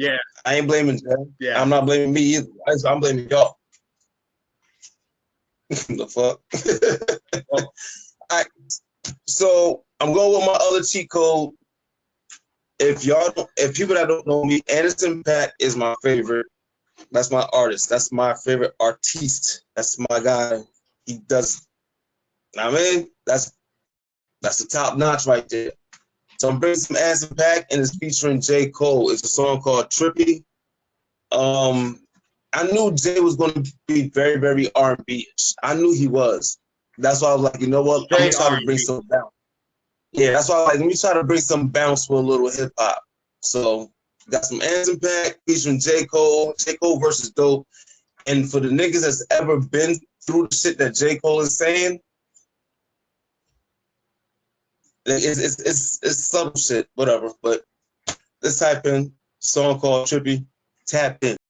Yeah. I ain't blaming Jay. Yeah. I'm not blaming me either. I'm blaming y'all. The fuck? All right. So I'm going with my other cheat code. If people that don't know me, Anderson .Paak is my favorite. That's my artist. That's my favorite artiste. That's my guy. He does. I mean, that's the top notch right there. So I'm bringing some Anderson .Paak, and it's featuring J. Cole. It's a song called Trippy. I knew Jay was going to be very, very R&B-ish. I knew he was. That's why I was like, you know what? I'm gonna try to bring some bounce. Yeah, that's why I was like, let me try to bring some bounce with a little hip hop. So got some Anderson .Paak featuring J. Cole. J. Cole versus Dope. And for the niggas that's ever been through the shit that J. Cole is saying, it's subtle shit, whatever. But let's type in song called Trippy, tap in.